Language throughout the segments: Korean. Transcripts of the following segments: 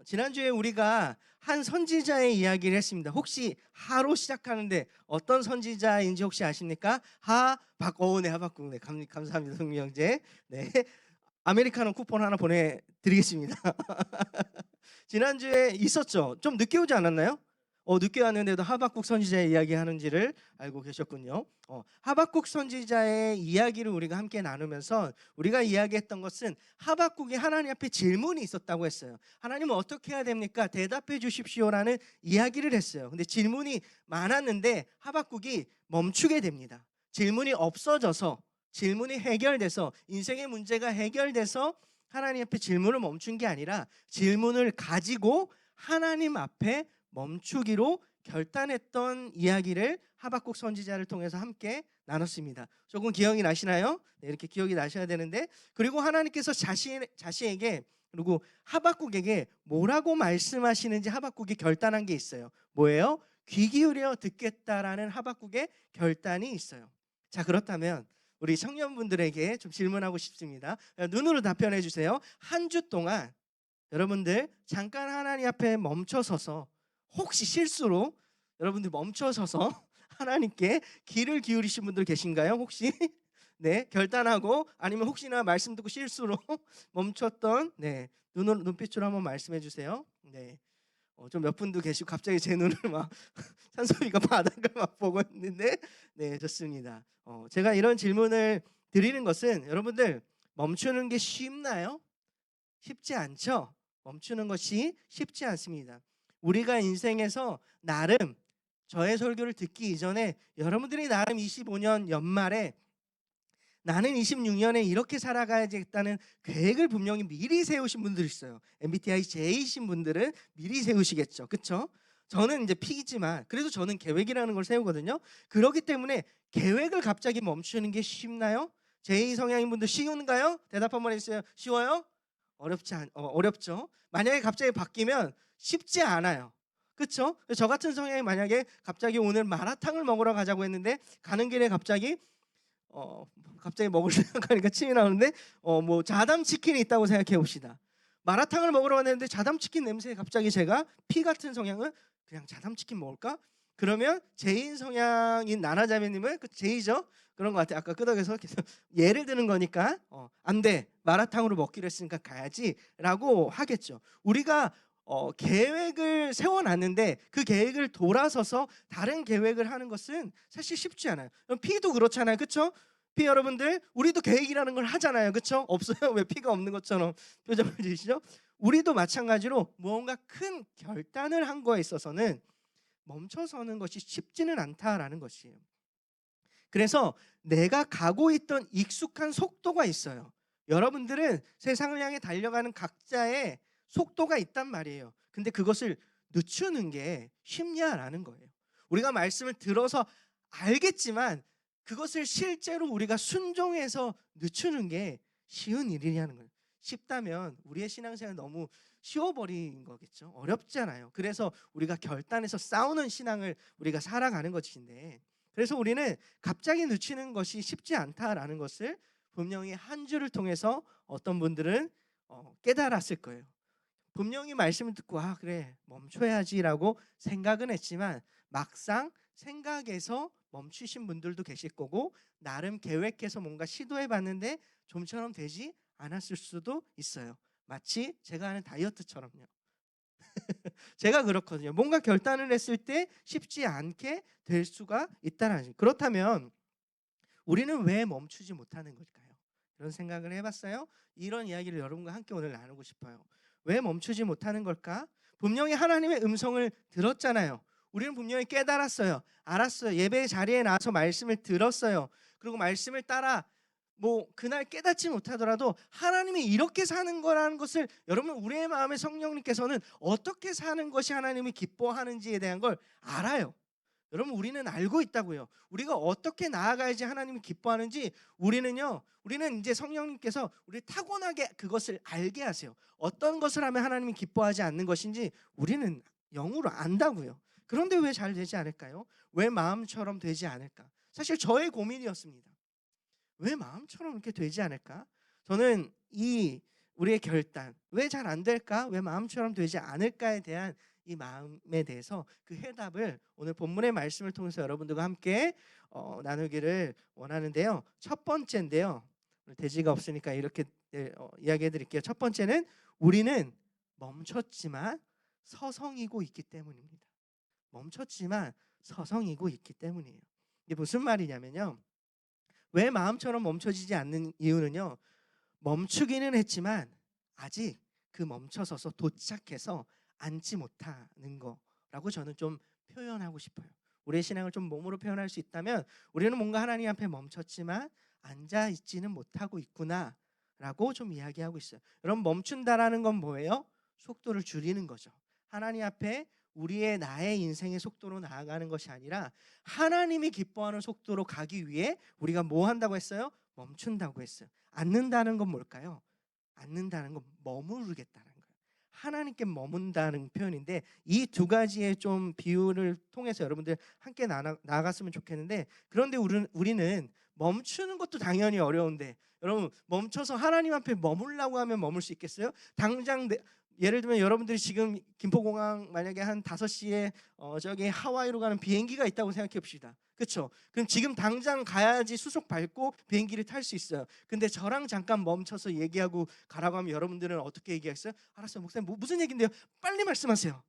지난주에 우리가 한 선지자의 이야기를 했습니다. 혹시 하로 시작하는데 어떤 선지자인지 혹시 아십니까? 네, 하박국. 네, 감사합니다, 성미 형제. 네, 아메리카노 쿠폰 하나 보내드리겠습니다. 지난주에 있었죠? 좀 늦게 오지 않았나요? 늦게 왔는데도 하박국 선지자의 이야기 하는지를 알고 계셨군요. 하박국 선지자의 이야기를 우리가 함께 나누면서 우리가 이야기했던 것은 하박국이 하나님 앞에 질문이 있었다고 했어요. 하나님은 어떻게 해야 됩니까? 대답해 주십시오라는 이야기를 했어요. 근데 질문이 많았는데 하박국이 멈추게 됩니다. 질문이 없어져서, 질문이 해결돼서, 인생의 문제가 해결돼서 하나님 앞에 질문을 멈춘 게 아니라 질문을 가지고 하나님 앞에 멈추기로 결단했던 이야기를 하박국 선지자를 통해서 함께 나눴습니다. 조금 기억이 나시나요? 네, 이렇게 기억이 나셔야 되는데, 그리고 하나님께서 자신에게, 그리고 하박국에게 뭐라고 말씀하시는지 하박국이 결단한 게 있어요. 뭐예요? 귀 기울여 듣겠다라는 하박국의 결단이 있어요. 자, 그렇다면 우리 청년분들에게 좀 질문하고 싶습니다. 눈으로 답변해 주세요. 한 주 동안 여러분들 잠깐 하나님 앞에 멈춰서서, 혹시 실수로 여러분들 멈춰서서 하나님께 귀를 기울이신 분들 계신가요? 혹시? 네, 결단하고, 아니면 혹시나 말씀 듣고 실수로 멈췄던, 네, 눈빛으로 한번 말씀해 주세요. 네. 좀 몇 분도 계시고 갑자기 제 눈을 막 찬솔이가 바닥을 막 보고 있는데, 네, 좋습니다. 제가 이런 질문을 드리는 것은, 여러분들 멈추는 게 쉽나요? 쉽지 않죠? 멈추는 것이 쉽지 않습니다. 우리가 인생에서 나름, 저의 설교를 듣기 이전에 여러분들이 나름 25년 연말에 나는 26년에 이렇게 살아가야겠다는 계획을 분명히 미리 세우신 분들이 있어요. MBTI J이신 분들은 미리 세우시겠죠. 그렇죠? 저는 이제 P지만 그래도 저는 계획이라는 걸 세우거든요. 그렇기 때문에 계획을 갑자기 멈추는 게 쉽나요? J 성향인 분들 쉬운가요? 대답 한번 해주세요. 쉬워요? 어렵죠. 만약에 갑자기 바뀌면 쉽지 않아요. 그렇죠? 저 같은 성향이 만약에 갑자기 오늘 마라탕을 먹으러 가자고 했는데 가는 길에 갑자기 먹을 생각하니까 침이 나오는데 뭐 자담 치킨이 있다고 생각해 봅시다. 마라탕을 먹으러 갔는데 자담 치킨 냄새에 갑자기 제가 P 같은 성향은 그냥 자담 치킨 먹을까? 그러면 J인 성향인 나나자매님은 그 J죠? 그런 것 같아요. 아까 끄덕여서 계속 예를 드는 거니까 안 돼. 마라탕으로 먹기로 했으니까 가야지라고 하겠죠. 우리가 계획을 세워놨는데 그 계획을 돌아서서 다른 계획을 하는 것은 사실 쉽지 않아요. P도 그렇잖아요. 그렇죠? P 여러분들, 우리도 계획이라는 걸 하잖아요. 그렇죠? 없어요? 왜 P가 없는 것처럼 표정을 지으시죠? 우리도 마찬가지로 무언가 큰 결단을 한 거에 있어서는 멈춰서는 것이 쉽지는 않다라는 것이에요. 그래서 내가 가고 있던 익숙한 속도가 있어요. 여러분들은 세상을 향해 달려가는 각자의 속도가 있단 말이에요. 근데 그것을 늦추는 게 쉽냐라는 거예요. 우리가 말씀을 들어서 알겠지만 그것을 실제로 우리가 순종해서 늦추는 게 쉬운 일이냐는 거예요. 쉽다면 우리의 신앙생활 너무 쉬워버린 거겠죠. 어렵잖아요. 그래서 우리가 결단해서 싸우는 신앙을 우리가 살아가는 것인데, 그래서 우리는 갑자기 늦추는 것이 쉽지 않다라는 것을 분명히 한 주를 통해서 어떤 분들은 깨달았을 거예요. 분명히 말씀을 듣고 그래 멈춰야지라고 생각은 했지만 막상 생각에서 멈추신 분들도 계실 거고, 나름 계획해서 뭔가 시도해 봤는데 좀처럼 되지 않았을 수도 있어요. 마치 제가 하는 다이어트처럼요. 제가 그렇거든요. 뭔가 결단을 했을 때 쉽지 않게 될 수가 있다는 거죠. 그렇다면 우리는 왜 멈추지 못하는 걸까요? 이런 생각을 해봤어요. 이런 이야기를 여러분과 함께 오늘 나누고 싶어요. 왜 멈추지 못하는 걸까? 분명히 하나님의 음성을 들었잖아요. 우리는 분명히 깨달았어요. 알았어요. 예배 자리에 나와서 말씀을 들었어요. 그리고 말씀을 따라 뭐 그날 깨닫지 못하더라도 하나님이 이렇게 사는 거라는 것을, 여러분 우리의 마음에 성령님께서는 어떻게 사는 것이 하나님이 기뻐하는지에 대한 걸 알아요. 여러분 우리는 알고 있다고요. 우리가 어떻게 나아가야지 하나님이 기뻐하는지 우리는 이제 성령님께서 우리 타고나게 그것을 알게 하세요. 어떤 것을 하면 하나님이 기뻐하지 않는 것인지 우리는 영으로 안다고요. 그런데 왜 잘 되지 않을까요? 왜 마음처럼 되지 않을까? 사실 저의 고민이었습니다. 왜 마음처럼 이렇게 되지 않을까? 저는 이 우리의 결단, 왜 잘 안 될까? 왜 마음처럼 되지 않을까에 대한 이 마음에 대해서 그 해답을 오늘 본문의 말씀을 통해서 여러분들과 함께 나누기를 원하는데요. 첫 번째인데요. 돼지가 없으니까 이렇게 이야기해 드릴게요. 첫 번째는 우리는 멈췄지만 서성이고 있기 때문입니다. 멈췄지만 서성이고 있기 때문이에요. 이게 무슨 말이냐면요. 왜 마음처럼 멈춰지지 않는 이유는요. 멈추기는 했지만 아직 그 멈춰서서 도착해서 앉지 못하는 거라고 저는 좀 표현하고 싶어요. 우리의 신앙을 좀 몸으로 표현할 수 있다면 우리는 뭔가 하나님 앞에 멈췄지만 앉아 있지는 못하고 있구나라고 좀 이야기하고 있어요. 여러분, 멈춘다라는 건 뭐예요? 속도를 줄이는 거죠. 하나님 앞에 우리의 나의 인생의 속도로 나아가는 것이 아니라 하나님이 기뻐하는 속도로 가기 위해 우리가 뭐 한다고 했어요? 멈춘다고 했어요. 앉는다는 건 뭘까요? 앉는다는 건 머무르겠다는 거예요. 하나님께 머문다는 표현인데 이 두 가지의 좀 비유를 통해서 여러분들 함께 나아갔으면 좋겠는데, 그런데 우리는 멈추는 것도 당연히 어려운데 여러분, 멈춰서 하나님 앞에 머물라고 하면 머물 수 있겠어요? 당장 예를 들면 여러분들이 지금 김포공항 만약에 한 5시에 저기 하와이로 가는 비행기가 있다고 생각해 봅시다. 그렇죠? 그럼 지금 당장 가야지 수속 밟고 비행기를 탈 수 있어요. 근데 저랑 잠깐 멈춰서 얘기하고 가라고 하면 여러분들은 어떻게 얘기했어요? 알았어요, 목사님, 무슨 얘긴데요? 빨리 말씀하세요.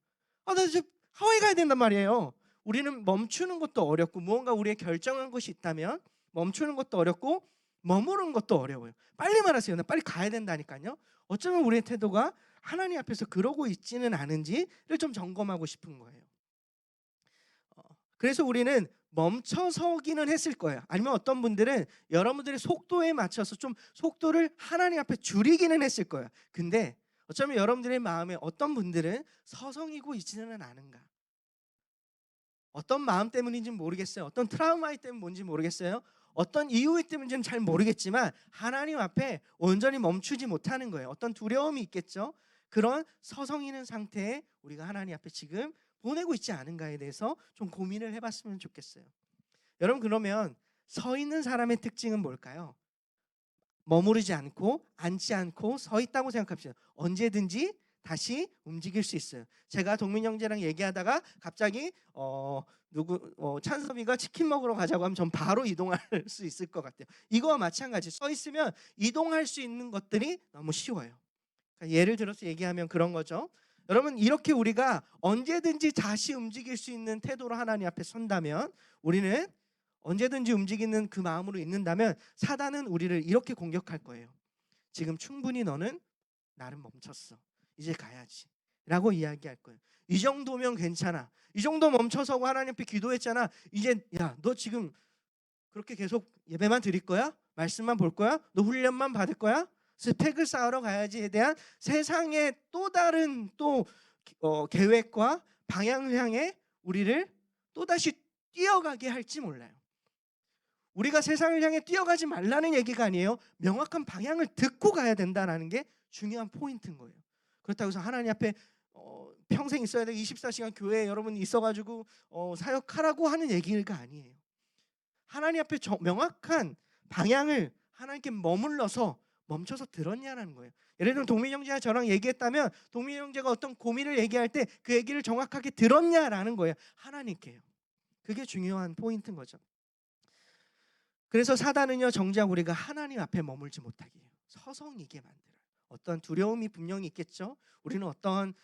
나 지금 하와이 가야 된단 말이에요. 우리는 멈추는 것도 어렵고 무언가 우리의 결정한 것이 있다면 멈추는 것도 어렵고 머무르는 것도 어려워요. 빨리 말하세요. 나 빨리 가야 된다니까요. 어쩌면 우리의 태도가 하나님 앞에서 그러고 있지는 않은지를 좀 점검하고 싶은 거예요. 그래서 우리는 멈춰서기는 했을 거예요. 아니면 어떤 분들은 여러분들의 속도에 맞춰서 좀 속도를 하나님 앞에 줄이기는 했을 거예요. 근데 어쩌면 여러분들의 마음에 어떤 분들은 서성이고 있지는 않은가. 어떤 마음 때문인지는 모르겠어요. 어떤 트라우마 때문에 뭔지 모르겠어요. 어떤 이유 때문인지는 잘 모르겠지만 하나님 앞에 온전히 멈추지 못하는 거예요. 어떤 두려움이 있겠죠. 그런 서성이는 상태에 우리가 하나님 앞에 지금 보내고 있지 않은가에 대해서 좀 고민을 해봤으면 좋겠어요. 여러분, 그러면 서 있는 사람의 특징은 뭘까요? 머무르지 않고 앉지 않고 서 있다고 생각합시다. 언제든지 다시 움직일 수 있어요. 제가 동민 형제랑 얘기하다가 갑자기 찬섭이가 치킨 먹으러 가자고 하면 전 바로 이동할 수 있을 것 같아요. 이거와 마찬가지. 서 있으면 이동할 수 있는 것들이 너무 쉬워요. 그러니까 예를 들어서 얘기하면 그런 거죠. 여러분, 이렇게 우리가 언제든지 다시 움직일 수 있는 태도로 하나님 앞에 선다면, 우리는 언제든지 움직이는 그 마음으로 있는다면 사단은 우리를 이렇게 공격할 거예요. 지금 충분히 너는 나를 멈췄어. 이제 가야지 라고 이야기할 거예요. 이 정도면 괜찮아. 이 정도 멈춰서고 하나님 앞에 기도했잖아. 이제 야, 너 지금 그렇게 계속 예배만 드릴 거야? 말씀만 볼 거야? 너 훈련만 받을 거야? 스펙을 쌓으러 가야지에 대한 세상의 또 다른 계획과 방향을 향해 우리를 또다시 뛰어가게 할지 몰라요. 우리가 세상을 향해 뛰어가지 말라는 얘기가 아니에요. 명확한 방향을 듣고 가야 된다는 게 중요한 포인트인 거예요. 그렇다고 해서 하나님 앞에 평생 있어야 돼, 24시간 교회에 여러분이 있어가지고 사역하라고 하는 얘기가 아니에요. 하나님 앞에 명확한 방향을 하나님께 머물러서 멈춰서 들었냐는 거예요. 예를 들면 동민 형제가 저랑 얘기했다면 동민 형제가 어떤 고민을 얘기할 때 그 얘기를 정확하게 들었냐라는 거예요. 하나님께요. 그게 중요한 포인트인 거죠. 그래서 사단은요, 정작 우리가 하나님 앞에 머물지 못하게 해요. 서성이게 만들어요. 어떤 두려움이 분명히 있겠죠. 우리는 어떤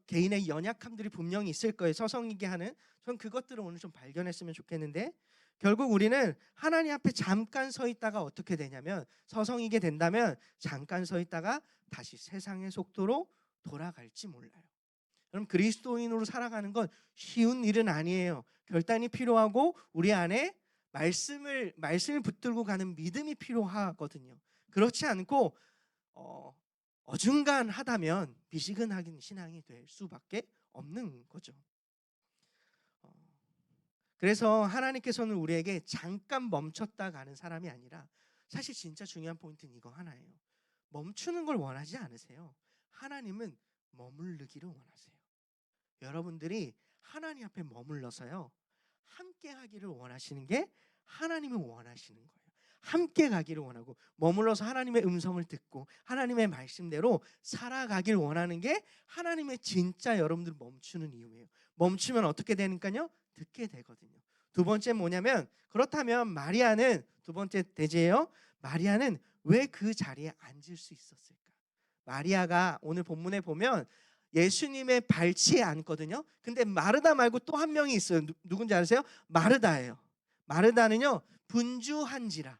개인의 연약함들이 분명히 있을 거예요. 서성이게 하는. 전 그것들을 오늘 좀 발견했으면 좋겠는데, 결국 우리는 하나님 앞에 잠깐 서 있다가 어떻게 되냐면, 서성이게 된다면 잠깐 서 있다가 다시 세상의 속도로 돌아갈지 몰라요. 그럼 그리스도인으로 살아가는 건 쉬운 일은 아니에요. 결단이 필요하고 우리 안에 말씀을 붙들고 가는 믿음이 필요하거든요. 그렇지 않고 어중간하다면 미지근하긴 신앙이 될 수밖에 없는 거죠. 그래서 하나님께서는 우리에게 잠깐 멈췄다 가는 사람이 아니라, 사실 진짜 중요한 포인트는 이거 하나예요. 멈추는 걸 원하지 않으세요. 하나님은 머무르기를 원하세요. 여러분들이 하나님 앞에 머물러서요 함께 하기를 원하시는 게 하나님이 원하시는 거예요. 함께 가기를 원하고 머물러서 하나님의 음성을 듣고 하나님의 말씀대로 살아가길 원하는 게 하나님의 진짜 여러분들 멈추는 이유예요. 멈추면 어떻게 되니까요? 듣게 되거든요. 두 번째 뭐냐면 그렇다면 마리아는 두 번째 대제예요. 마리아는 왜 그 자리에 앉을 수 있었을까? 마리아가 오늘 본문에 보면 예수님의 발치에 앉거든요. 근데 마르다 말고 또 한 명이 있어요. 누군지 아세요? 마르다예요. 마르다는요 분주한지라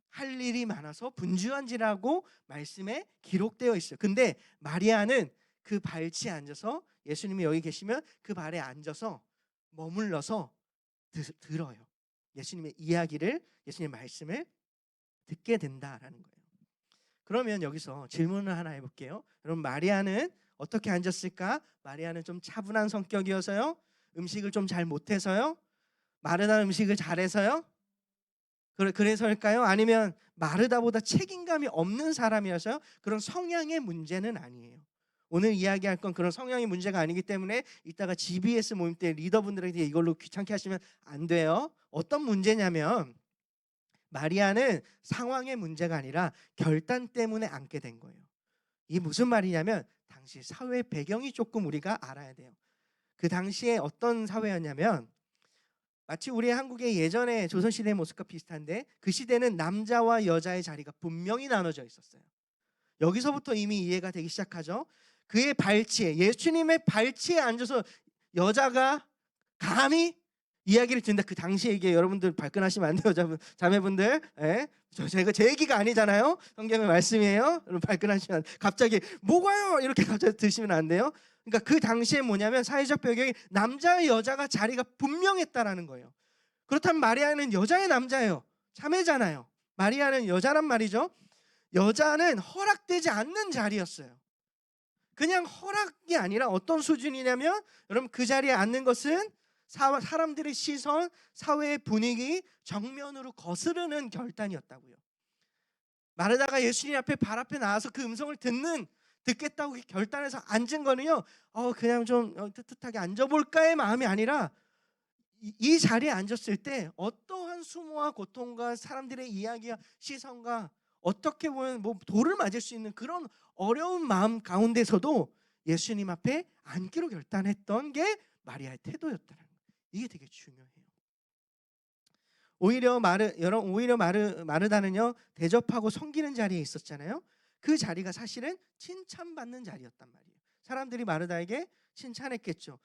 할 일이 많아서 분주한지라고 말씀에 기록되어 있어요. 근데 마리아는 그 발치에 앉아서 예수님이 여기 계시면 그 발에 앉아서 머물러서 들어요. 예수님의 이야기를 예수님의 말씀을 듣게 된다라는 거예요. 그러면 여기서 질문을 하나 해볼게요. 여러분 마리아는 어떻게 앉았을까? 마리아는 좀 차분한 성격이어서요? 음식을 좀 잘 못해서요? 마르다 음식을 잘해서요? 그래서일까요? 아니면 마르다보다 책임감이 없는 사람이어서요? 그런 성향의 문제는 아니에요. 오늘 이야기할 건 그런 성향의 문제가 아니기 때문에 이따가 GBS 모임 때 리더분들에게 이걸로 귀찮게 하시면 안 돼요. 어떤 문제냐면 마리아는 상황의 문제가 아니라 결단 때문에 앉게 된 거예요. 이게 무슨 말이냐면 당시 사회 배경이 조금 우리가 알아야 돼요. 그 당시에 어떤 사회였냐면 마치 우리 한국의 예전에 조선시대의 모습과 비슷한데 그 시대는 남자와 여자의 자리가 분명히 나눠져 있었어요. 여기서부터 이미 이해가 되기 시작하죠. 그의 발치에 예수님의 발치에 앉아서 여자가 감히 이야기를 듣는다. 그 당시에 이게 여러분들 발끈하시면 안 돼요, 자매분들. 예? 제가 제 얘기가 아니잖아요. 성경의 말씀이에요. 여러분 발끈하시면 갑자기 뭐가요? 이렇게 갑자기 드시면 안 돼요. 그러니까 그 당시에 뭐냐면 사회적 배경이 남자 여자가 자리가 분명했다라는 거예요. 그렇다면 마리아는 여자의 남자예요. 자매잖아요. 마리아는 여자란 말이죠. 여자는 허락되지 않는 자리였어요. 그냥 허락이 아니라 어떤 수준이냐면 여러분 그 자리에 앉는 것은 사람들의 시선, 사회의 분위기 정면으로 거스르는 결단이었다고요. 마르다가 예수님 앞에 발 앞에 나와서 그 음성을 듣겠다고 결단해서 앉은 거는요. 그냥 좀 뜨뜻하게 앉아볼까의 마음이 아니라 이 자리에 앉았을 때 어떠한 수모와 고통과 사람들의 이야기와 시선과 어떻게 보면 뭐 돌을 맞을 수 있는 그런 어려운 마음 가운데서도 예수님 앞에 앉기로 결단했던 게 마리아의 태도였다는 거예요. 이게 되게 중요해요. 오히려 마르다는요 대접하고 섬기는 자리에 있었잖아요. 그 자리가 사실은 칭찬받는 자리였단 말이에요. 사람들이 마르다에게 칭찬했겠죠.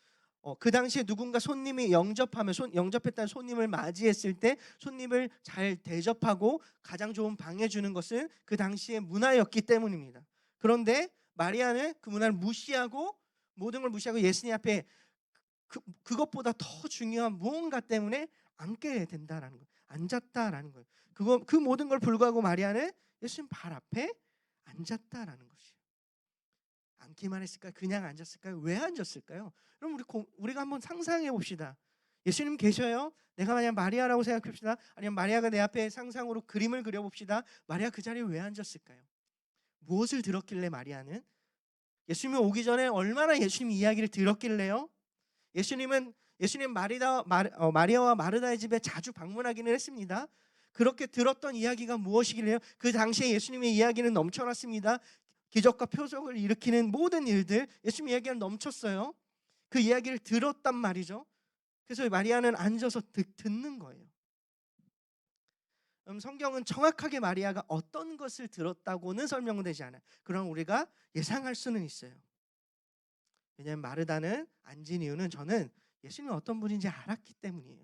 그 당시에 누군가 손님이 영접했다는 손님을 맞이했을 때 손님을 잘 대접하고 가장 좋은 방해 주는 것은 그 당시의 문화였기 때문입니다. 그런데 마리아는 그 문화를 무시하고 모든 걸 무시하고 예수님 앞에 그것보다 더 중요한 무언가 때문에 앉게 된다라는 거예요. 앉았다라는 거예요. 그 모든 걸 불구하고 마리아는 예수님 발 앞에 앉았다라는 것이에요. 앉기만 했을까요? 그냥 앉았을까요? 왜 앉았을까요? 그럼 우리가 한번 상상해 봅시다. 예수님 계셔요. 내가 만약 마리아라고 생각해 봅시다. 아니면 마리아가 내 앞에 상상으로 그림을 그려 봅시다. 마리아 그 자리에 왜 앉았을까요? 무엇을 들었길래 마리아는? 예수님이 오기 전에 얼마나 예수님 이야기를 들었길래요? 예수님 마리아와 마르다의 집에 자주 방문하기는 했습니다. 그렇게 들었던 이야기가 무엇이길래요? 그 당시에 예수님의 이야기는 넘쳐났습니다. 기적과 표적을 일으키는 모든 일들 예수님 이야기는 넘쳤어요. 그 이야기를 들었단 말이죠. 그래서 마리아는 앉아서 듣는 거예요. 성경은 정확하게 마리아가 어떤 것을 들었다고는 설명되지 않아요. 그럼 우리가 예상할 수는 있어요. 왜냐하면 마르다는 앉은 이유는 저는 예수님이 어떤 분인지 알았기 때문이에요.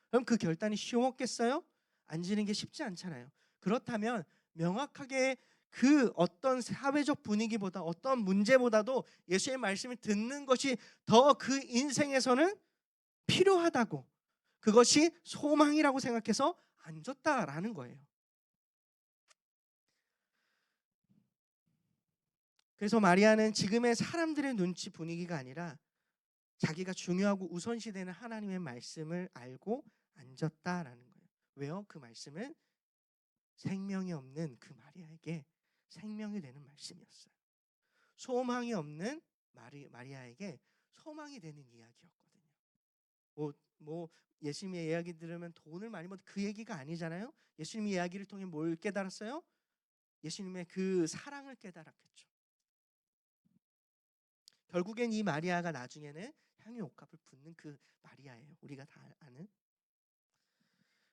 그럼 그 결단이 쉬웠겠어요? 앉는 게 쉽지 않잖아요. 그렇다면 명확하게 그 어떤 사회적 분위기보다 어떤 문제보다도 예수의 말씀을 듣는 것이 더 그 인생에서는 필요하다고 그것이 소망이라고 생각해서 앉았다라는 거예요. 그래서 마리아는 지금의 사람들의 눈치 분위기가 아니라 자기가 중요하고 우선시되는 하나님의 말씀을 알고 앉았다라는 거예요. 왜요? 그 말씀은 생명이 없는 그 마리아에게 생명이 되는 말씀이었어요. 소망이 없는 마리아에게 소망이 되는 이야기였거든요. 뭐 예수님의 이야기 들으면 돈을 많이 버는 그 얘기가 아니잖아요. 예수님 이야기를 통해 뭘 깨달았어요? 예수님의 그 사랑을 깨달았겠죠. 결국엔 이 마리아가 나중에는 향유 옥합을 붓는 그 마리아예요. 우리가 다 아는.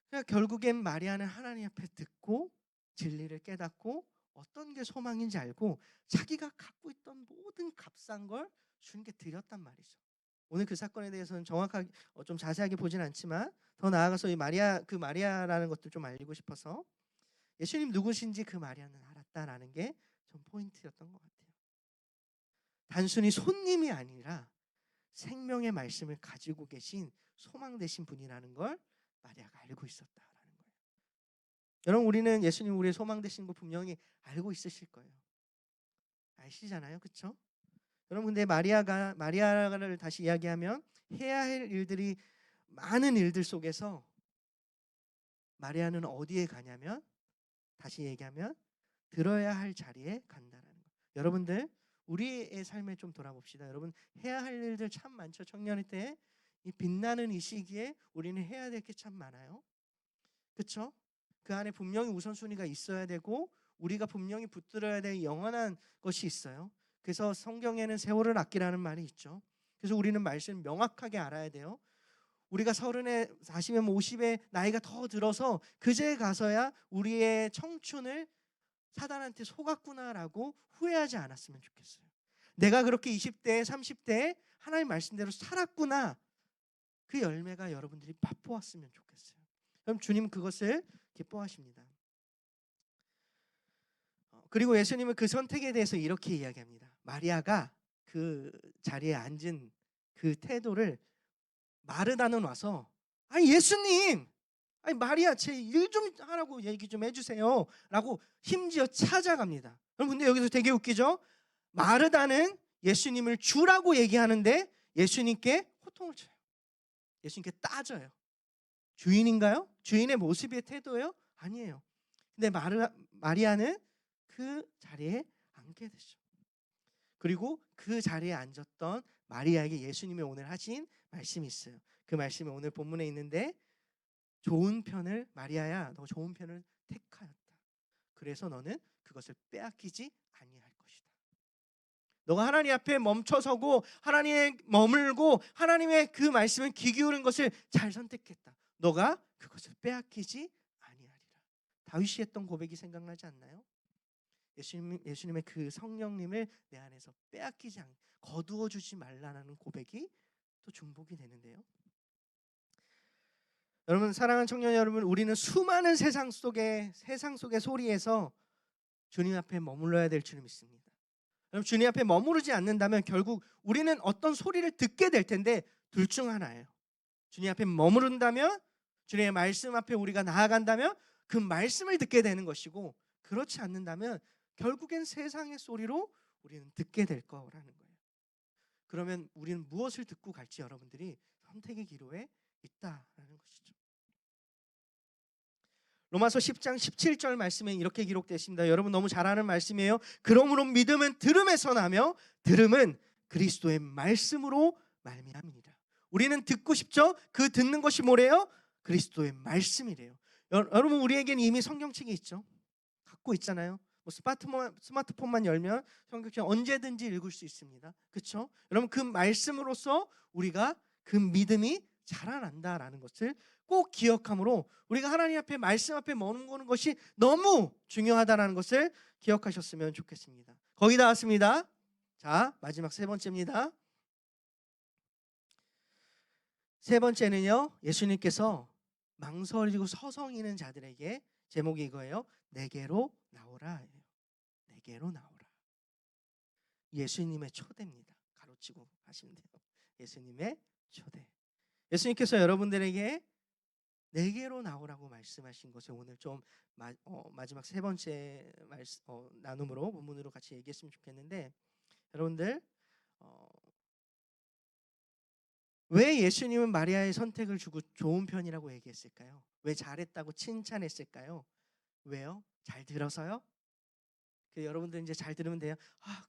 그러니까 결국엔 마리아는 하나님 앞에 듣고 진리를 깨닫고 어떤 게 소망인지 알고 자기가 갖고 있던 모든 값싼 걸 주님께 드렸단 말이죠. 오늘 그 사건에 대해서는 정확하게 좀 자세하게 보진 않지만 더 나아가서 이 마리아, 그 마리아라는 것도 좀 알리고 싶어서 예수님 누구신지 그 마리아는 알았다라는 게 좀 포인트였던 것 같아요. 단순히 손님이 아니라 생명의 말씀을 가지고 계신 소망 되신 분이라는 걸 마리아가 알고 있었다라는 거예요. 여러분, 우리는 예수님 우리의 소망 되신 거 분명히 알고 있으실 거예요. 아시잖아요, 그렇죠? 여러분, 근데 마리아를 다시 이야기하면 해야 할 일들이 많은 일들 속에서 마리아는 어디에 가냐면, 다시 얘기하면 들어야 할 자리에 간다라는 거예요. 여러분들, 우리의 삶에 좀 돌아봅시다. 여러분, 해야 할 일들 참 많죠. 청년의 때 이 빛나는 이 시기에 우리는 해야 될 게 참 많아요. 그렇죠? 그 안에 분명히 우선순위가 있어야 되고 우리가 분명히 붙들어야 될 영원한 것이 있어요. 그래서 성경에는 세월을 아끼라는 말이 있죠. 그래서 우리는 말씀을 명확하게 알아야 돼요. 우리가 30에 40에 50에 나이가 더 들어서 그제 가서야 우리의 청춘을 사단한테 속았구나라고 후회하지 않았으면 좋겠어요. 내가 그렇게 20대 30대에 하나님 말씀대로 살았구나, 그 열매가 여러분들이 맛보았으면 좋겠어요. 그럼 주님 그것을 기뻐하십니다. 그리고 예수님은 그 선택에 대해서 이렇게 이야기합니다. 마리아가 그 자리에 앉은 그 태도를 마르다는 와서, 아니 예수님, 아니 마리아 제 일 좀 하라고 얘기 좀 해주세요 라고 심지어 찾아갑니다. 여러분, 근데 여기서 되게 웃기죠? 마르다는 예수님을 주라고 얘기하는데 예수님께 호통을 쳐요. 예수님께 따져요. 주인인가요? 주인의 모습의 태도예요? 아니에요. 근데 마리아는 그 자리에 앉게 되죠. 그리고 그 자리에 앉았던 마리아에게 예수님이 오늘 하신 말씀이 있어요. 그 말씀이 오늘 본문에 있는데, 좋은 편을, 마리아야 너 좋은 편을 택하였다. 그래서 너는 그것을 빼앗기지 아니할 것이다. 너가 하나님 앞에 멈춰서고 하나님에 머물고 하나님의 그 말씀을 귀 기울인 것을 잘 선택했다. 너가 그것을 빼앗기지 아니하리라. 다윗이 했던 고백이 생각나지 않나요? 예수님의 그 성령님을 내 안에서 빼앗기지 않게 거두어 주지 말라는 고백이 또 중복이 되는데요. 여러분, 사랑하는 청년 여러분, 우리는 수많은 세상 속의 소리에서 주님 앞에 머물러야 될 줄 믿습니다. 여러분, 주님 앞에 머무르지 않는다면 결국 우리는 어떤 소리를 듣게 될 텐데 둘 중 하나예요. 주님 앞에 머무른다면, 주님의 말씀 앞에 우리가 나아간다면 그 말씀을 듣게 되는 것이고, 그렇지 않는다면 결국엔 세상의 소리로 우리는 듣게 될 거라는 거예요. 그러면 우리는 무엇을 듣고 갈지 여러분들이 선택의 기로에 있다라는 것이죠. 로마서 10장 17절 말씀에 이렇게 기록되어 있습니다. 여러분 너무 잘 아는 말씀이에요. 그러므로 믿음은 들음에서 나며 들음은 그리스도의 말씀으로 말미암이니라. 우리는 듣고 싶죠? 그 듣는 것이 뭐래요? 그리스도의 말씀이래요. 여러분, 우리에게는 이미 성경책이 있죠. 갖고 있잖아요. 뭐 스마트폰만 열면 성경책 언제든지 읽을 수 있습니다. 그렇죠? 여러분, 그 말씀으로써 우리가 그 믿음이 자라난다라는 것을 꼭 기억함으로 우리가 하나님 앞에 말씀 앞에 머무는 것이 너무 중요하다는 것을 기억하셨으면 좋겠습니다. 거의 다 왔습니다. 자, 마지막 세 번째입니다. 세 번째는요, 예수님께서 망설이고 서성이는 자들에게, 제목이 이거예요. 내게로 나오라. 내게로 나오라. 예수님의 초대입니다. 가로치고 하시면 돼요. 예수님의 초대. 예수님께서 여러분들에게 내게로 나오라고 말씀하신 것을 오늘 좀 마지막 세 번째 나눔으로 본문으로 같이 얘기했으면 좋겠는데, 여러분들 왜 예수님은 마리아의 선택을 주고 좋은 편이라고 얘기했을까요? 왜 잘했다고 칭찬했을까요? 왜요? 잘 들어서요? 여러분들 이제 잘 들으면 돼요.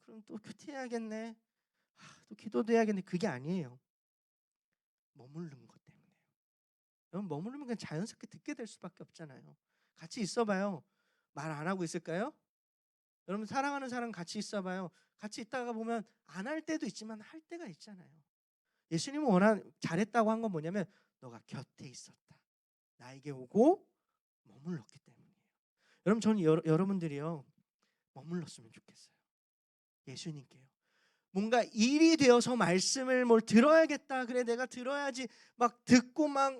그럼 또 큐티해야겠네. 또 기도도 해야겠네. 그게 아니에요. 머무른 것 여러분 머무르면 그냥 자연스럽게 듣게 될 수밖에 없잖아요. 같이 있어봐요. 말 안 하고 있을까요? 여러분 사랑하는 사람 같이 있어봐요. 같이 있다가 보면 안 할 때도 있지만 할 때가 있잖아요. 예수님은 잘했다고 한 건 뭐냐면 너가 곁에 있었다. 나에게 오고 머물렀기 때문이에요. 여러분 저는 여러분들이요 머물렀으면 좋겠어요. 예수님께요. 뭔가 일이 되어서 말씀을 뭘 들어야겠다. 그래 내가 들어야지 막 듣고 막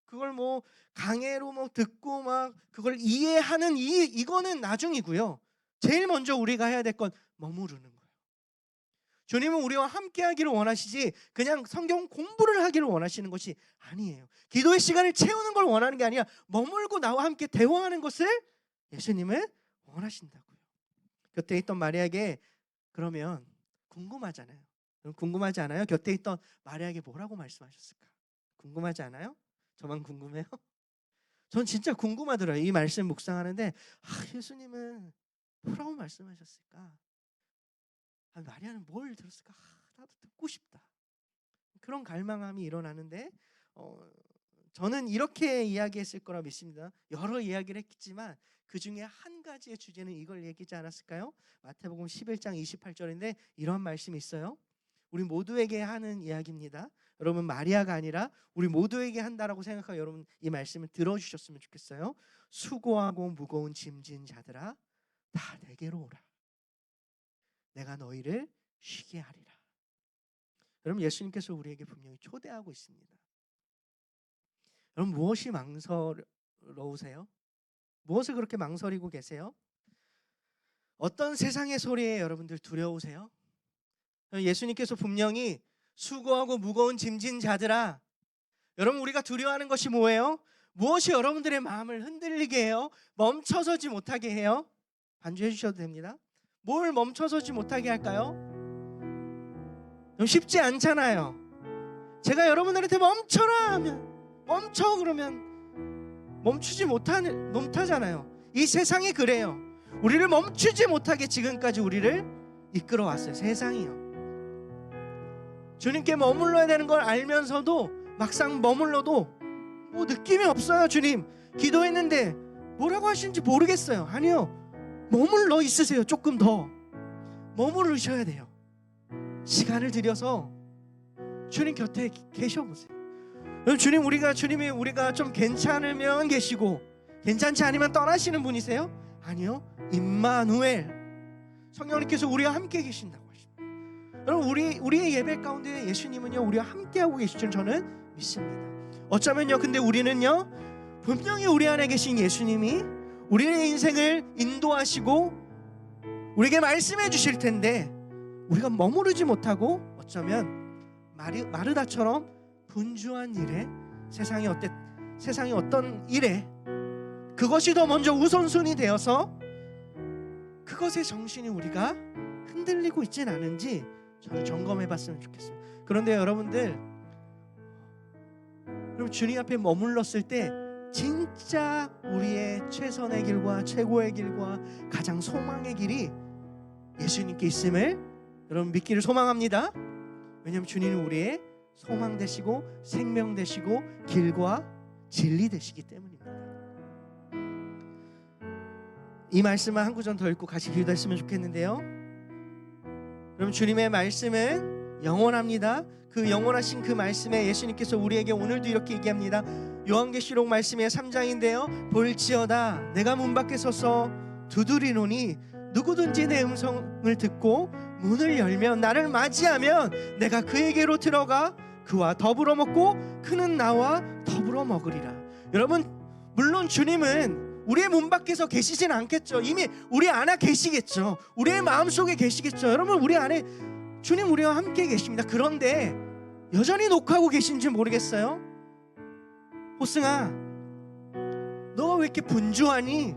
그걸 뭐 강해로 뭐 듣고 막 그걸 이해하는 이거는 나중이고요. 제일 먼저 우리가 해야 될 건 머무르는 거예요. 주님은 우리와 함께 하기를 원하시지 그냥 성경 공부를 하기를 원하시는 것이 아니에요. 기도의 시간을 채우는 걸 원하는 게 아니라 머물고 나와 함께 대화하는 것을 예수님은 원하신다고요. 곁에 있던 마리아에게 그러면 궁금하잖아요. 궁금하지 않아요? 곁에 있던 마리아에게 뭐라고 말씀하셨을까? 궁금하지 않아요? 저만 궁금해요? 전 진짜 궁금하더라고요. 이 말씀 묵상하는데 예수님은 뭐라고 말씀하셨을까? 마리아는 뭘 들었을까? 나도 듣고 싶다. 그런 갈망함이 일어나는데 저는 이렇게 이야기했을 거라 믿습니다. 여러 이야기를 했지만 그 중에 한 가지의 주제는 이걸 얘기하지 않았을까요? 마태복음 11장 28절인데 이런 말씀이 있어요. 우리 모두에게 하는 이야기입니다. 여러분 마리아가 아니라 우리 모두에게 한다라고 생각하고 여러분 이 말씀을 들어주셨으면 좋겠어요. 수고하고 무거운 짐진 자들아 다 내게로 오라. 내가 너희를 쉬게 하리라. 여러분 예수님께서 우리에게 분명히 초대하고 있습니다. 여러분 무엇이 망설여오세요? 무엇을 그렇게 망설이고 계세요? 어떤 세상의 소리에 여러분들 두려우세요? 예수님께서 분명히 수고하고 무거운 짐진 자들아, 여러분 우리가 두려워하는 것이 뭐예요? 무엇이 여러분들의 마음을 흔들리게 해요? 멈춰서지 못하게 해요? 반주해 주셔도 됩니다. 뭘 멈춰서지 못하게 할까요? 쉽지 않잖아요. 제가 여러분들한테 멈춰라 하면 멈춰 그러면 멈추지 못하잖아요. 이 세상이 그래요. 우리를 멈추지 못하게 지금까지 우리를 이끌어왔어요. 세상이요. 주님께 머물러야 되는 걸 알면서도 막상 머물러도 뭐 느낌이 없어요. 주님 기도했는데 뭐라고 하시는지 모르겠어요. 아니요, 머물러 있으세요. 조금 더 머무르셔야 돼요. 시간을 들여서 주님 곁에 계셔보세요. 주님이 우리가 좀 괜찮으면 계시고 괜찮지 않으면 떠나시는 분이세요? 아니요, 임마누엘 성령님께서 우리와 함께 계신다고 하십니다. 여러분 우리의 예배 가운데 예수님은요 우리와 함께 하고 계실 줄 저는 믿습니다. 어쩌면요 근데 우리는요 분명히 우리 안에 계신 예수님이 우리의 인생을 인도하시고 우리에게 말씀해 주실 텐데 우리가 머무르지 못하고 어쩌면 마르다처럼 분주한 일에 세상이 어떤 일에 그것이 더 먼저 우선순위 되어서 그것에 정신이 우리가 흔들리고 있진 않은지 저는 점검해 봤으면 좋겠습니다. 그런데 여러분 주님 앞에 머물렀을 때 진짜 우리의 최선의 길과 최고의 길과 가장 소망의 길이 예수님께 있음을 여러분 믿기를 소망합니다. 왜냐하면 주님은 우리의 소망 되시고 생명 되시고 길과 진리 되시기 때문입니다. 이 말씀을 한 구절 더 읽고 같이 기도했으면 좋겠는데요. 여러분 주님의 말씀은 영원합니다. 그 영원하신 그 말씀에 예수님께서 우리에게 오늘도 이렇게 얘기합니다. 요한계시록 말씀의 3장인데요. 볼지어다 내가 문 밖에 서서 두드리노니 누구든지 내 음성을 듣고 문을 열면 나를 맞이하면 내가 그에게로 들어가 그와 더불어 먹고 그는 나와 더불어 먹으리라. 여러분 물론 주님은 우리의 문 밖에서 계시진 않겠죠. 이미 우리 안에 계시겠죠. 우리의 마음속에 계시겠죠. 여러분 우리 안에 주님 우리와 함께 계십니다. 그런데 여전히 녹화하고 계신지 모르겠어요. 호승아 너가 왜 이렇게 분주하니?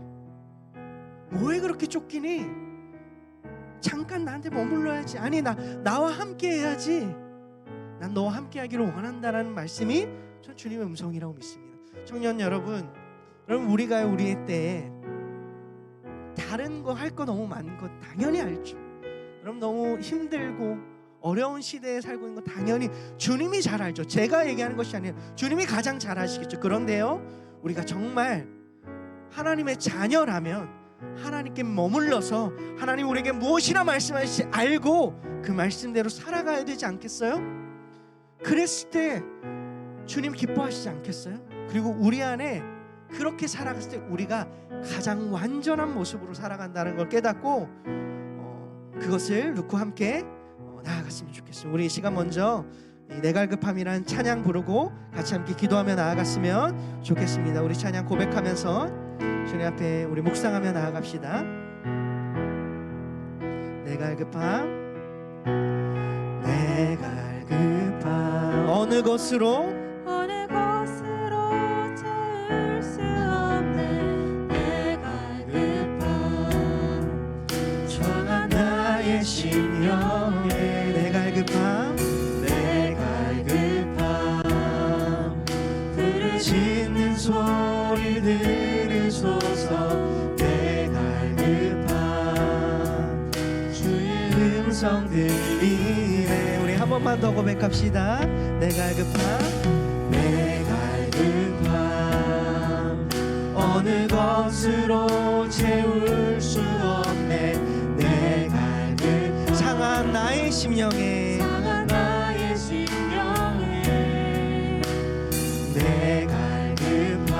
뭐에 그렇게 쫓기니? 잠깐 나한테 머물러야지. 아니 나와 함께 해야지. 난 너와 함께 하기를 원한다라는 말씀이 전 주님의 음성이라고 믿습니다. 청년 여러분 우리가 우리의 때에 다른 거 할 거 너무 많은 거 당연히 알죠. 여러분 너무 힘들고 어려운 시대에 살고 있는 거 당연히 주님이 잘 알죠. 제가 얘기하는 것이 아니에요. 주님이 가장 잘 아시겠죠. 그런데요, 우리가 정말 하나님의 자녀라면 하나님께 머물러서 하나님 우리에게 무엇이나 말씀하실지 알고 그 말씀대로 살아가야 되지 않겠어요? 그랬을 때 주님 기뻐하시지 않겠어요? 그리고 우리 안에 그렇게 살아갔을 때 우리가 가장 완전한 모습으로 살아간다는 걸 깨닫고 그것을 놓고 함께 나아갔으면 좋겠어요. 우리 이 시간 먼저 이 내갈급함이란 찬양 부르고 같이 함께 기도하며 나아갔으면 좋겠습니다. 우리 찬양 고백하면서 주님 앞에 우리 묵상하며 나아갑시다. 내갈급함 내갈급함 어느 곳으로 채울 수 없는 내갈급함 청한 나의 심령에 내갈급함 부르짖는 소리를 들으소서. 내갈급함 주의 음성 들리네. 우리 한 번만 더 고백합시다. 내갈급함 내갈급함 어느 것으로 채울 수 없네. 내갈급 상한 나의 심령에 내갈급함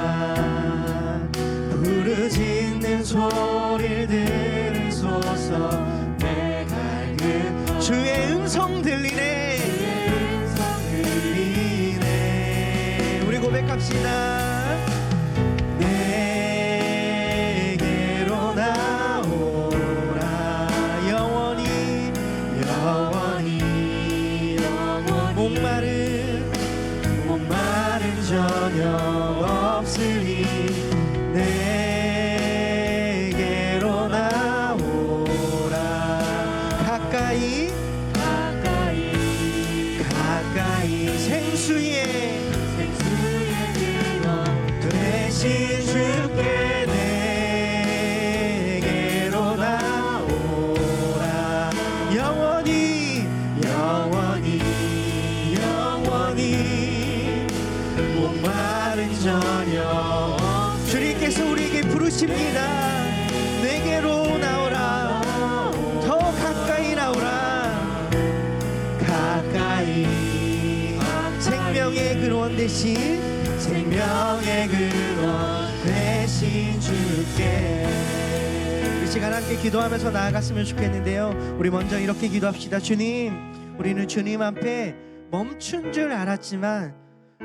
부르짖는 소리를 들으소서. 내갈급 주의 음성 들리네. 우리 고백합시다. 내게로 나오라. 영원히 목마른 저녁 없으니 내게로 나오라. 가까이 생수의 되신 주께 내게로 나오라. 영원히 목마른 저녁 주님께서 우리에게 부르십니다. 내게로 나오라. 더 가까이 나오라. 가까이 생명의 근원 대신 주께. 이 시간 함께 기도하면서 나아갔으면 좋겠는데요, 우리 먼저 이렇게 기도합시다. 주님, 우리는 주님 앞에 멈춘 줄 알았지만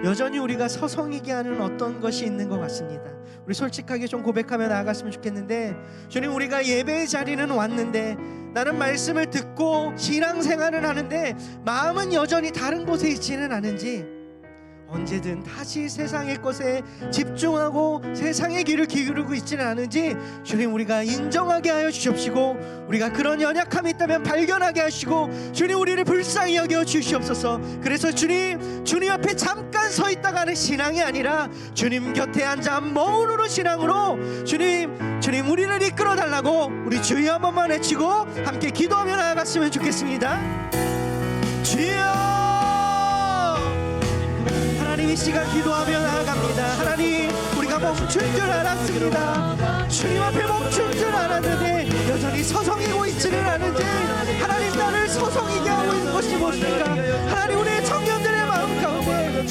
여전히 우리가 서성이게 하는 어떤 것이 있는 것 같습니다. 우리 솔직하게 좀 고백하며 나아갔으면 좋겠는데, 주님, 우리가 예배의 자리는 왔는데 나는 말씀을 듣고 신앙생활을 하는데 마음은 여전히 다른 곳에 있지는 않은지, 언제든 다시 세상의 것에 집중하고 세상의 길을 기울이고 있지는 않은지 주님, 우리가 인정하게 하여 주시옵시고, 우리가 그런 연약함이 있다면 발견하게 하시고, 주님, 우리를 불쌍히 여겨 주시옵소서. 그래서 주님 앞에 잠깐 서 있다가 하는 신앙이 아니라 주님 곁에 앉아 머무르는 신앙으로 주님 우리를 이끌어 달라고 우리 주여 한 번만 외치고 함께 기도하며 나아갔으면 좋겠습니다. 주여, 하나님, 이 시간 기도하며 나아갑니다. 하나님, 우리가 멈춘 줄 알았습니다. 주님 앞에 멈춘 줄 알았는데 여전히 서성이고 있지는 않은지, 하나님, 나를 서성이게 하고 있는 것이 무엇입니까? 하나님, 우리의 청년들의 마음 가운데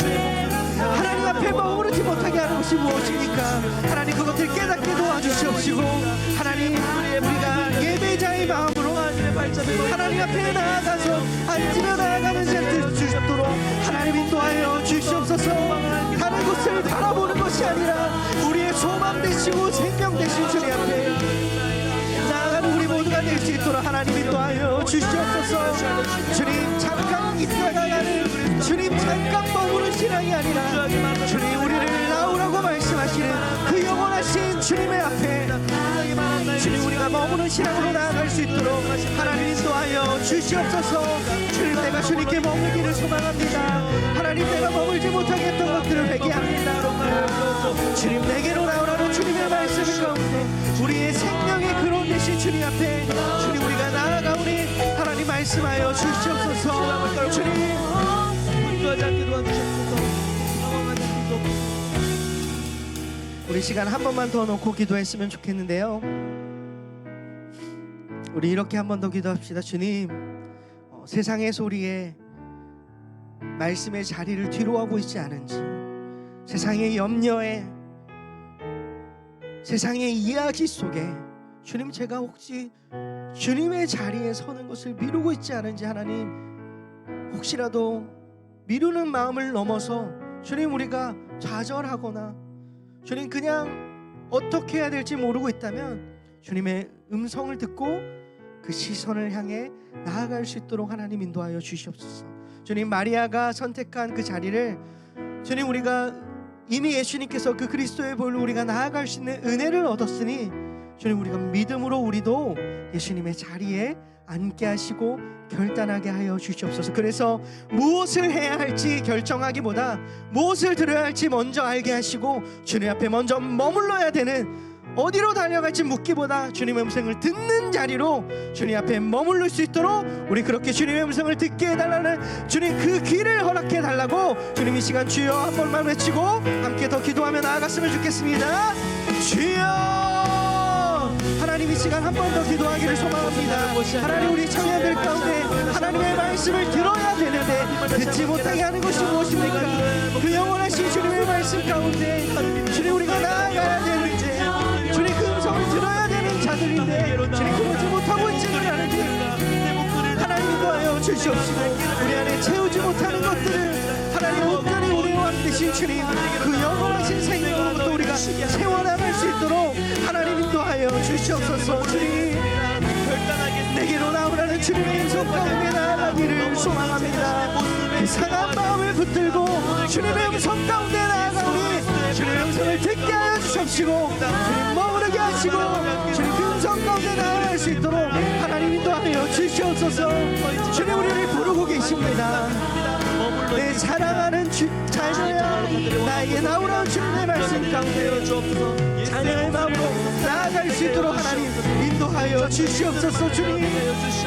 하나님 앞에 머무르지 못하게 하는 것이 무엇입니까? 하나님, 그것을 깨닫게 도와주시옵시고, 하나님, 우리가 예배자의 마음으로 하나님 앞에 나아가서 앉으며 나아가는 자들 주시도록 하나님 인도하여 주시옵소서. 다른 곳을 바라보는 것이 아니라 우리의 소망 되시고 생명 되신 주님 앞에 나아가는 우리 모두가 될 수 있도록 하나님 인도하여 주시옵소서. 주님, 잠깐 있다가 가는, 주님 잠깐 머무는 신앙이 아니라 주님, 우리를 나오라고 말씀하시는 그 영원하신 주님의 앞에 주님, 우리가 머무는 신앙으로 나아갈 수 있도록 하나님 인도하여 주시옵소서. 주님, 내가 주님께 머물기를 소망합니다. 하나님, 내가 머물지 못하게 했던 것들을 회개합니다. 주님, 내게로 나오라는 주님의 말씀 가운데 우리의 생명의 근원 되신 주님 앞에 주님, 우리가 나아가오니 하나님 말씀 말씀하여 주시옵소서. 주님 분주하지 않게 도와주시옵소서. 당황하지 않게 도와주시옵소서. 우리 시간 한 번만 더 놓고 기도했으면 좋겠는데요. 우리 이렇게 한 번 더 기도합시다. 주님, 세상의 소리에 말씀의 자리를 뒤로하고 있지 않은지, 세상의 염려에, 세상의 이야기 속에 주님, 제가 혹시 주님의 자리에 서는 것을 미루고 있지 않은지, 하나님, 혹시라도 미루는 마음을 넘어서 주님, 우리가 좌절하거나 주님 그냥 어떻게 해야 될지 모르고 있다면 주님의 음성을 듣고 그 시선을 향해 나아갈 수 있도록 하나님 인도하여 주시옵소서. 주님, 마리아가 선택한 그 자리를 주님, 우리가 이미 예수님께서 그 그리스도의 보혈로 우리가 나아갈 수 있는 은혜를 얻었으니 주님, 우리가 믿음으로 우리도 예수님의 자리에 앉게 하시고 결단하게 하여 주시옵소서. 그래서 무엇을 해야 할지 결정하기보다 무엇을 들어야 할지 먼저 알게 하시고 주님 앞에 먼저 머물러야 되는, 어디로 달려갈지 묻기보다 주님의 음성을 듣는 자리로 주님 앞에 머무를 수 있도록 우리 그렇게 주님의 음성을 듣게 해달라는 주님 그 길을 허락해 달라고 주님 이 시간 주여 한 번만 외치고 함께 더 기도하며 나아갔으면 좋겠습니다. 주여, 하나님 이 시간 한 번 더 기도하기를 소망합니다. 하나님, 우리 청년들 가운데 하나님의 말씀을 들어야 되는데 듣지 못하게 하는 것이 무엇입니까? 그 영원하신 주님의 말씀 가운데 주님, 우리가 나아가야 되는데 주님 그 음성을 들어야 되는 자들인데 주님 그러지 못하고 있지는 않은지 하나님 인도하여 주시옵시고 우리 안에 채우지 못하는 것들을 하나님 온전히 우리와 함께신 주님 그 영원하신 생명으로부터 우리가 채워나갈 수 있도록 하나님 인도하여 주시옵소서. 주님, 내게로 나오라는 주님의 음성 가운데 나아가기를 소망합니다. 그 상한 마음을 붙들고 주님의 음성 가운데 나아가오니 주님의 음성을 듣게 하여 주십시고 주님 머무르게 하시고 주님 그 음성 가운데 나아갈 수 있도록 하나님 인도하여 주시옵소서. 주님, 우리를 부르고 계십니다. 내 사랑하는 자녀야, 나에게 나오라는 주님의 말씀 가운데 자녀의 마음으로 나아갈 수 있도록 하나님 인도하여 주시옵소서. 주님,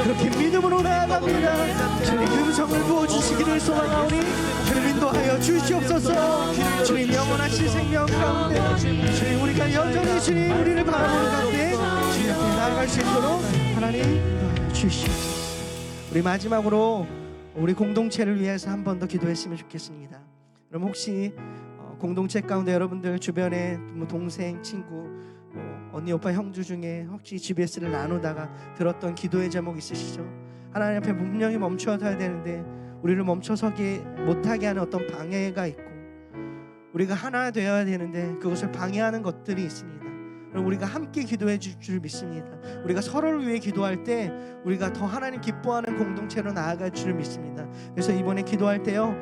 그렇게 믿음으로 나아갑니다. 주님 음성을 부어주시기를 소망하오니 주님 인도하여 주시옵소서. 주님 영원하신 생명 가운데 주님 우리가 여전히 주님 우리를 바라보는 가운데 주님 앞에 나아갈 수 있도록 하나님 인도하여 주시옵소서. 우리 마지막으로 우리 공동체를 위해서 한 번 더 기도했으면 좋겠습니다. 그럼 혹시 공동체 가운데 여러분들 주변에 뭐 동생, 친구, 언니, 오빠, 형제 중에 혹시 GBS를 나누다가 들었던 기도의 제목 있으시죠? 하나님 앞에 분명히 멈춰서야 되는데 우리를 멈춰서기 못하게 하는 어떤 방해가 있고 우리가 하나 되어야 되는데 그것을 방해하는 것들이 있습니다. 그럼 우리가 함께 기도해 줄 줄 믿습니다. 우리가 서로를 위해 기도할 때 우리가 더 하나님 기뻐하는 공동체로 나아갈 줄 믿습니다. 그래서 이번에 기도할 때요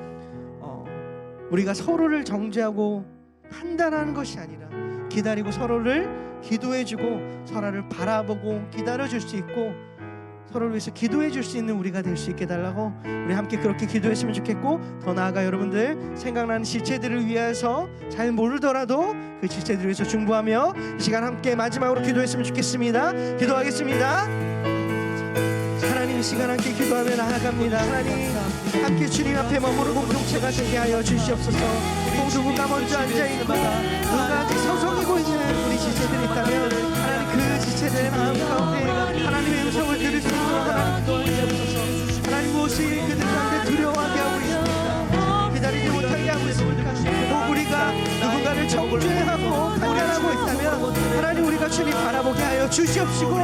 우리가 서로를 정죄하고 판단하는 것이 아니라 기다리고 서로를 기도해주고 서로를 바라보고 기다려줄 수 있고 서로를 위해서 기도해 줄 수 있는 우리가 될 수 있게 달라고 우리 함께 그렇게 기도했으면 좋겠고, 더 나아가 여러분들 생각나는 지체들을 위해서 잘 모르더라도 그 지체들을 위해서 중보하며 이 시간 함께 마지막으로 기도했으면 좋겠습니다. 기도하겠습니다. 하나님, 이 시간 함께 기도하며 나아갑니다. 하나님, 함께 주님 앞에 머무는 공동체가 되게 하여 주시옵소서. 누군가 먼저 앉아있고 누가 아직 서성이고 있는 우리 지체들이 있다면 하나님 그 지체들의 마음 가운데 하나님의 음성을 들을 수 있도록 하나님 도와주옵소서. 하나님, 무엇이 그들 가운데 두려워하게 하고 있습니까? 기다리지 못하게 하고 있습니까? 또 우리가 누군가를 정죄하고 판단하고 있다면 하나님, 우리가 주님 바라보게 하여 주시옵시고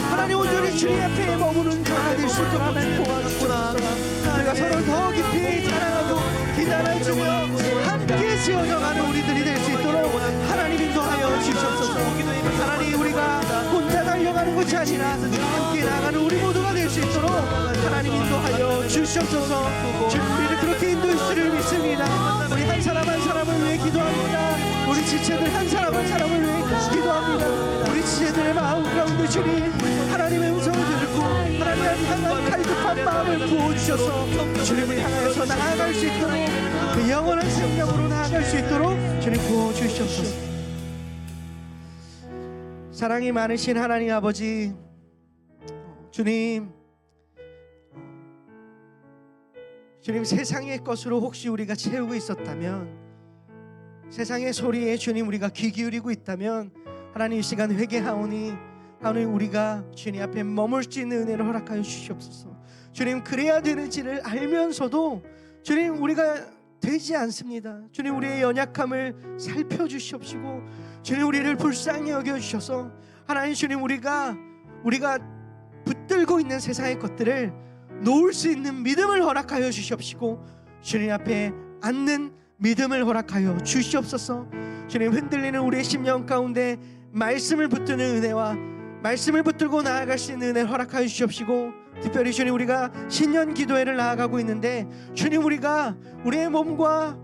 하나님 온전히 주님 앞에 머무는 자가 될 수 있도록 하나님 도와주옵소서. 우리가 서로 더 깊이 사랑하고 기다려주며 함께 지어져가는 우리들이 될 수 있도록 하나님 인도하여 주시옵소서. 하나님, 우리가 혼자 달려가는 것이 아니라 함께 나가는 우리 모두가 될 수 있도록 하나님 인도하여 주시옵소서. 주님, 우리를 그렇게 인도해 주시를 믿습니다. 우리 한 사람 한 사람을 위해 기도합니다. 우리 지체들 한 사람 한 사람을 위해 기도합니다. 우리 지체들의 마음 가운데 주님 하나님의 음성을 듣고 하나님을 향한 갈급한 마음을 부어주셔서 주님을 향하여서 나아갈 수 있도록 그 영원한 생명으로 나아갈 수 있도록 주님 부어주시옵소서. 사랑이 많으신 하나님 아버지, 주님 주님, 세상의 것으로 혹시 우리가 채우고 있었다면, 세상의 소리에 주님 우리가 귀 기울이고 있다면, 하나님 이 시간 회개하오니 하나님 우리가 주님 앞에 머물 수 있는 은혜를 허락하여 주시옵소서. 주님, 그래야 되는지를 알면서도 주님 우리가 되지 않습니다. 주님, 우리의 연약함을 살펴주시옵시고 주님 우리를 불쌍히 여겨주셔서 하나님 주님 우리가 붙들고 있는 세상의 것들을 놓을 수 있는 믿음을 허락하여 주시옵시고 주님 앞에 앉는 믿음을 허락하여 주시옵소서. 주님, 흔들리는 우리의 심령 가운데 말씀을 붙드는 은혜와 말씀을 붙들고 나아갈 수 있는 은혜를 허락하여 주시옵시고, 특별히 주님 우리가 신년 기도회를 나아가고 있는데 주님, 우리가 우리의 몸과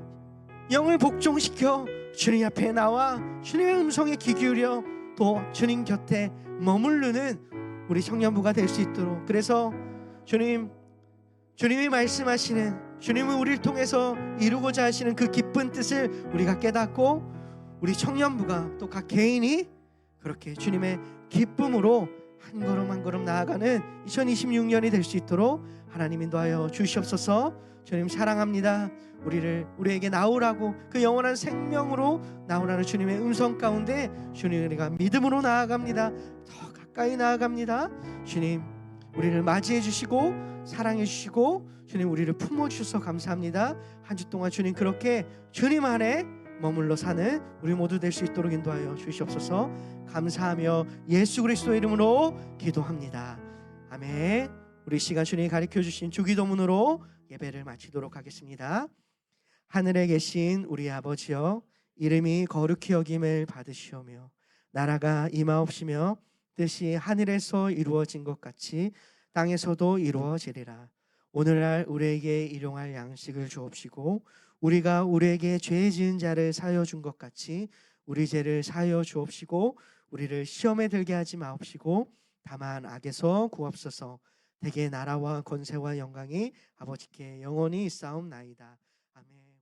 영을 복종시켜 주님 앞에 나와 주님의 음성에 귀 기울여 또 주님 곁에 머무르는 우리 청년부가 될 수 있도록, 그래서 주님이 말씀하시는, 주님이 우리를 통해서 이루고자 하시는 그 기쁜 뜻을 우리가 깨닫고 우리 청년부가 또 각 개인이 그렇게 주님의 기쁨으로 한 걸음 한 걸음 나아가는 2026년이 될 수 있도록 하나님 인도하여 주시옵소서. 주님 사랑합니다. 우리에게 나오라고, 그 영원한 생명으로 나오라는 주님의 음성 가운데 주님 우리가 믿음으로 나아갑니다. 더 가까이 나아갑니다. 주님, 우리를 맞이해 주시고 사랑해 주시고 주님 우리를 품어 주셔서 감사합니다. 한 주 동안 주님 그렇게 주님 안에 머물러 사는 우리 모두 될 수 있도록 인도하여 주시옵소서. 감사하며 예수 그리스도의 이름으로 기도합니다. 아멘. 우리 시간 주님이 가르쳐 주신 주기도문으로 예배를 마치도록 하겠습니다. 하늘에 계신 우리 아버지여, 이름이 거룩히 여김을 받으시오며 나라가 임하옵시며 뜻이 하늘에서 이루어진 것 같이 땅에서도 이루어지리라. 오늘날 우리에게 일용할 양식을 주옵시고 우리가 우리에게 죄 지은 자를 사하여 준 것 같이 우리 죄를 사하여 주옵시고 우리를 시험에 들게 하지 마옵시고 다만 악에서 구하옵소서. 대개 나라와 권세와 영광이 아버지께 영원히 있사옵나이다. 아멘.